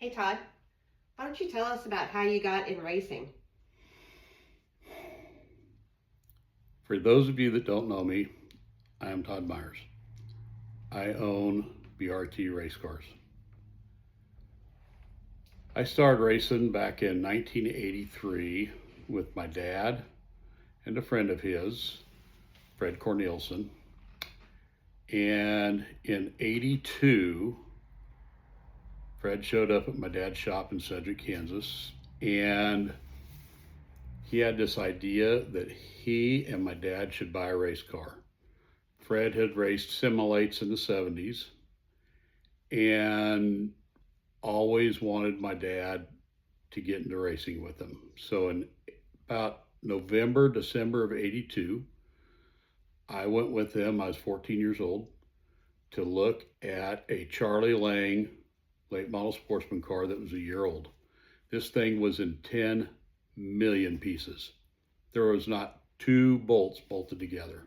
Hey Todd, why don't you tell us about how you got in racing? For those of you that don't know me, I am Todd Myers. I own BRT race cars. I started racing back in 1983 with my dad and a friend of his, Fred Cornelison. And in 82, Fred showed up at my dad's shop in Sedgwick, Kansas, and he had this idea that he and my dad should buy a race car. Fred had raced simulates in the 70s and always wanted my dad to get into racing with him. So in about November, December of 82, I went with him. I was 14 years old to look at a Charlie Lang late model sportsman car that was a year old. This thing was in 10 million pieces. There was not two bolts bolted together.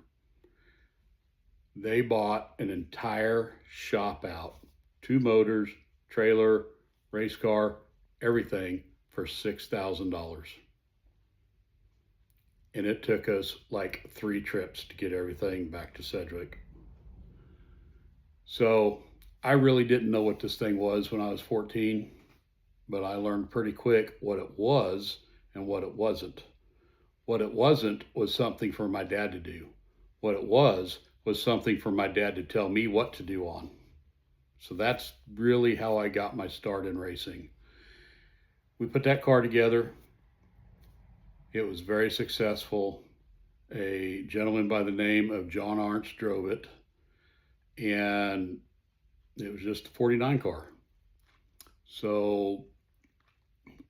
They bought an entire shop out, two motors, trailer, race car, everything for $6,000. And it took us like 3 trips to get everything back to Sedgwick. So I really didn't know what this thing was when I was 14, but I learned pretty quick what it was and what it wasn't. What it wasn't was something for my dad to do. What it was something for my dad to tell me what to do on. So that's really how I got my start in racing. We put that car together. It was very successful. A gentleman by the name of John Arndt drove it, and it was just a 49 car. So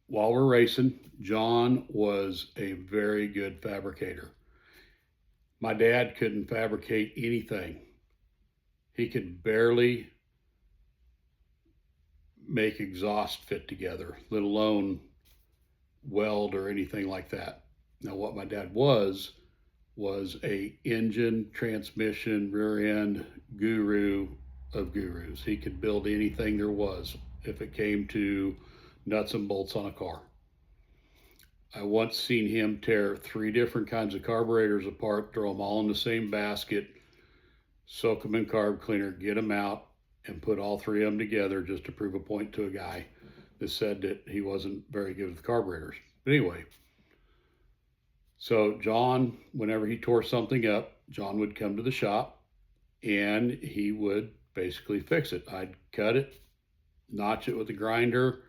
while we're racing, John was a very good fabricator. My dad couldn't fabricate anything. He could barely make exhaust fit together, let alone weld or anything like that. Now, what my dad was a engine, transmission, rear end guru of gurus. He could build anything there was if it came to nuts and bolts on a car. I once seen him tear 3 different kinds of carburetors apart, throw them all in the same basket, soak them in carb cleaner, get them out, and put all 3 of them together just to prove a point to a guy that said that he wasn't very good with carburetors. But anyway, so John, whenever he tore something up, John would come to the shop and he would basically fix it. I'd cut it, notch it with a grinder,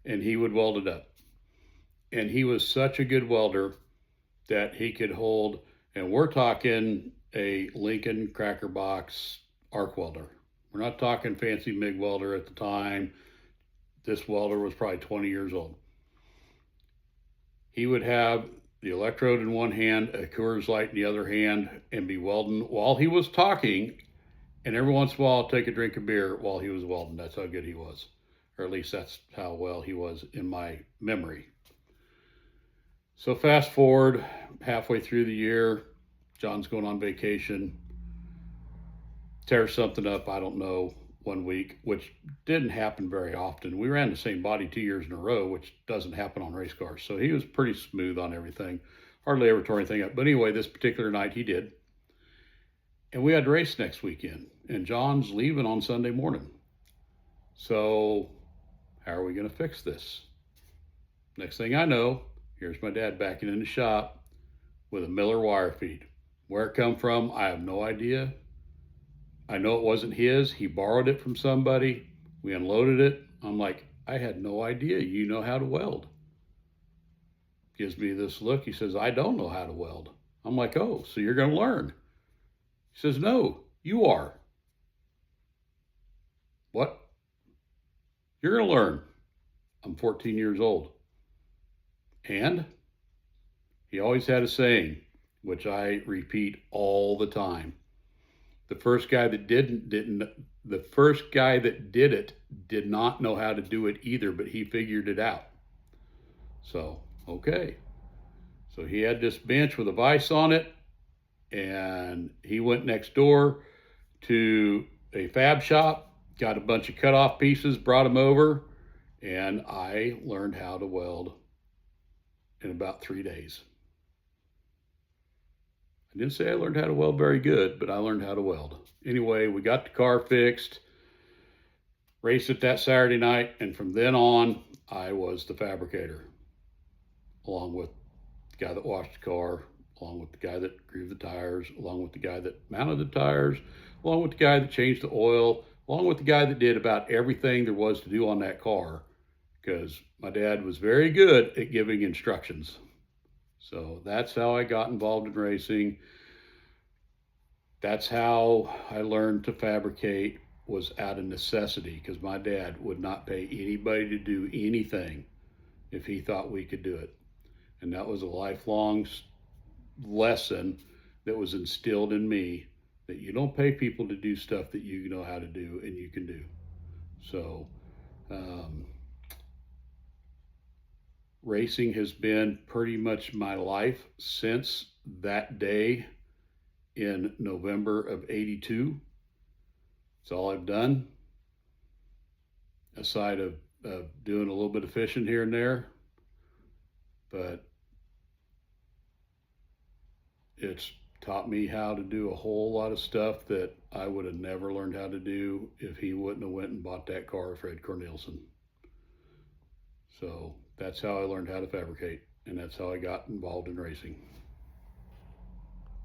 and he would weld it up. And he was such a good welder that he could hold, and we're talking a Lincoln Cracker Box arc welder. We're not talking fancy MIG welder at the time. This welder was probably 20 years old. He would have the electrode in one hand, a Coors Light in the other hand, and be welding while he was talking. And every once in a while, take a drink of beer while he was welding. That's how good he was. Or at least that's how well he was in my memory. So fast forward halfway through the year, John's going on vacation, tears something up, I don't know, one week, which didn't happen very often. We ran the same body 2 years in a row, which doesn't happen on race cars. So he was pretty smooth on everything. Hardly ever tore anything up. But anyway, this particular night he did. And we had to race next weekend. And John's leaving on Sunday morning. So how are we going to fix this? Next thing I know, here's my dad backing in the shop with a Miller wire feed. Where it come from, I have no idea. I know it wasn't his. He borrowed it from somebody. We unloaded it. I'm like, I had no idea you know how to weld. Gives me this look. He says, I don't know how to weld. I'm like, oh, so you're going to learn. He says, no, you are. What? You're going to learn. I'm 14 years old. And he always had a saying, which I repeat all the time. The first guy that the first guy that did it did not know how to do it either, but he figured it out. So, okay. So he had this bench with a vise on it, and he went next door to a fab shop, got a bunch of cut off pieces, brought them over, And I learned how to weld in about 3 days. I didn't say I learned how to weld very good, but I learned how to weld. Anyway, we got the car fixed, raced it that Saturday night, and from then on, I was the fabricator, along with the guy that washed the car, along with the guy that grooved the tires, along with the guy that mounted the tires, along with the guy that changed the oil, along with the guy that did about everything there was to do on that car, because my dad was very good at giving instructions. So that's how I got involved in racing. That's how I learned to fabricate, was out of necessity, because my dad would not pay anybody to do anything if he thought we could do it. And that was a lifelong lesson that was instilled in me, that you don't pay people to do stuff that you know how to do and you can do. So racing has been pretty much my life since that day in November of '82. It's all I've done, aside of doing a little bit of fishing here and there. But it's taught me how to do a whole lot of stuff that I would have never learned how to do if he wouldn't have went and bought that car, Fred Cornelison. So that's how I learned how to fabricate, and that's how I got involved in racing.